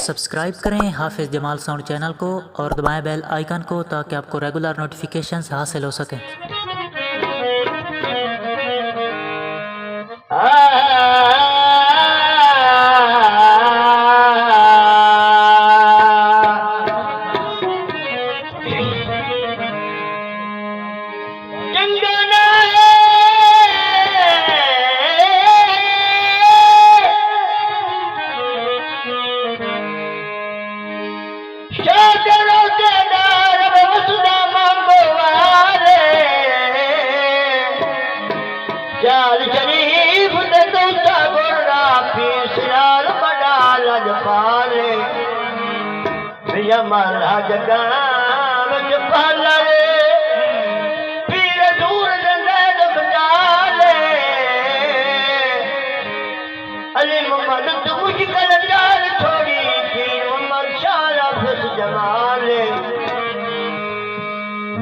Subscribe करें हाफिज़ Jamal sound channel को और दबाएं बेल आइकन को ताकि आपको रेगुलर नोटिफिकेशंस हासिल हो सकें। महाराज गांव पाले पीर दूर जंगल बचाले अली मोहम्मद तू मुश्किल चाल छोड़ी पीर मोहम्मद शाला फिस जमाले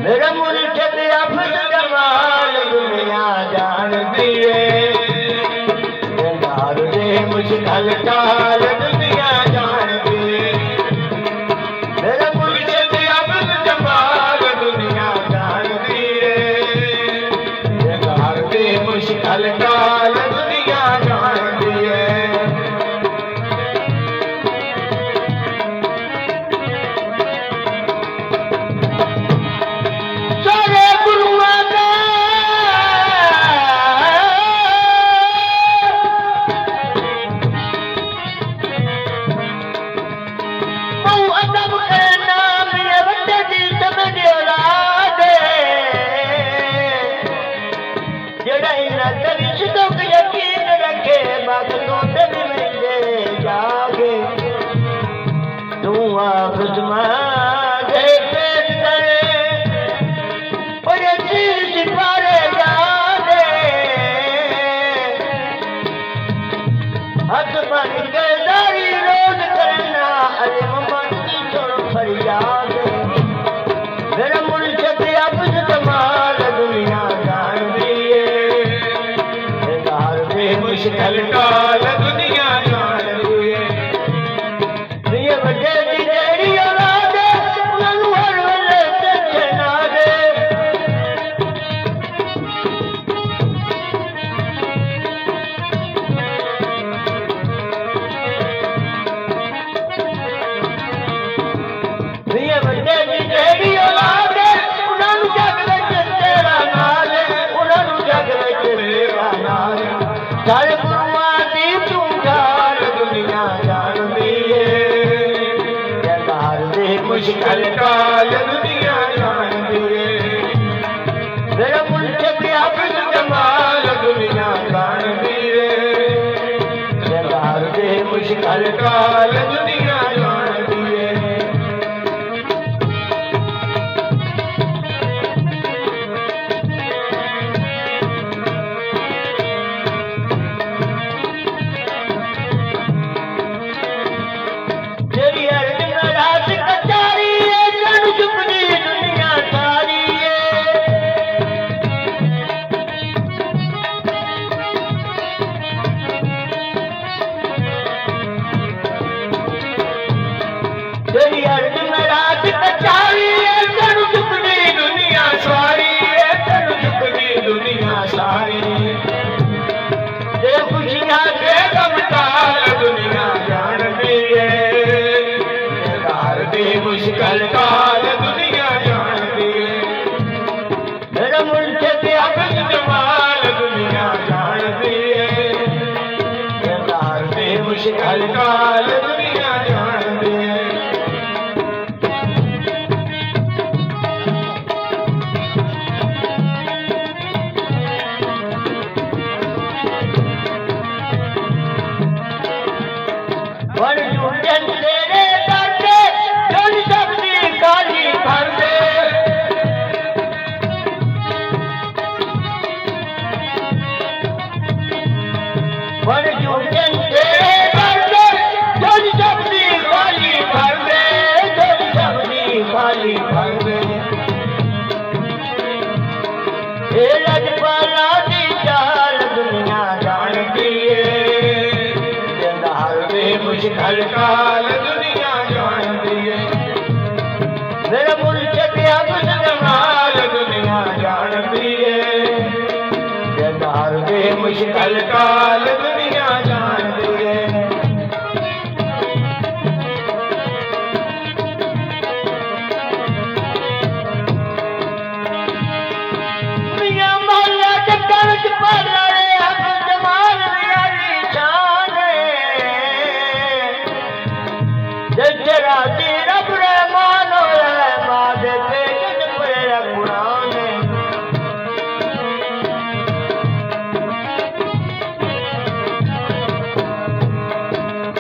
मेरा मुर्शिद अफस जमाल दुनिया जान दिए दार दे मुश्किल चाल दुनिया जान दिए मुश्किल काल दुनिया जानती है सारे गुरुआ का बहु अदब के नाम ये बच्चे दी समझ औलाद यकीन रखे बातों पे भी मिले जागे तू वापस मांगे पेट करे और ये चीज पारे जाने हाथ बन के दारी रोज करना अरे मोहम्मद की छोड़ फरियाद मेरा मुर्शिद अब्द जमाल दुनिया जान मुश्किल काल दुनिया जान दिए ये बड़े दी जेड़ी औलाद उन्होंने हर वेले टेंशन आ दे ये बड़े दी जेड़ी औलाद उन्होंने जग विच तेरा नाल उन्होंने जग विच तेरा नाल सारे गुरुआ दी तू जान दुनिया जानती है दार दे मुश्किल काल दुनिया जानती है मेरा मुर्शिद अब्द जमाल दुनिया जानती है दार दे मुश्किल काल दुनिया जानती है तेरी अर्ज में रात कचारी है तेरू झुकनी दुनिया सारी है तेरू झुकनी दुनिया सारी ते खुशियां दे गमटाल दुनिया जानती है दार दे मुश्किल काल दुनिया जानती है मेरा मुर्शिद अब्द जमाल दुनिया जानती है दार दे मुश्किल काल दुनिया जानती है तेरे दर्द जोन सबदी काली तेरा तेरा रहमान रहमान दे तेज पड़े कुरान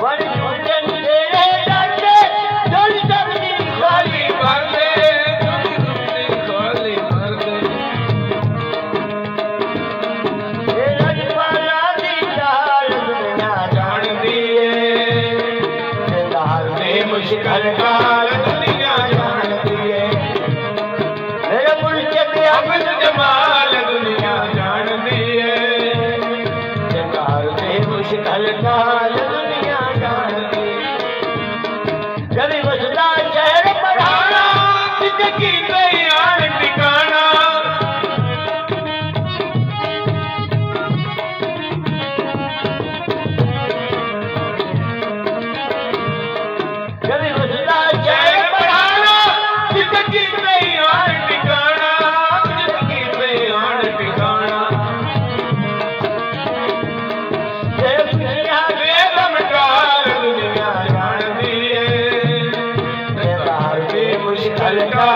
बड़ी सुजन तेरे डाटे जल सबनी खाली कर दे खाली कर दे तेरा जमाना दी दाल दुनिया जान दिए तेरा हर मुश्किल काल दुनिया जानती है मेरे मुल्क के अब्द जमाल दुनिया जानती है जंगाल में मुश्किल काल दुनिया जानती कभी बसदा शहर पढ़ाना जिंदगी तैयार ठिकाना कभी बसदा शहर शहर पढ़ाना जिंदगी तैयार ठिकाना जिंदगी तैयार ठिकाना बेगम टाल दुनिया जानती है मुश्किल का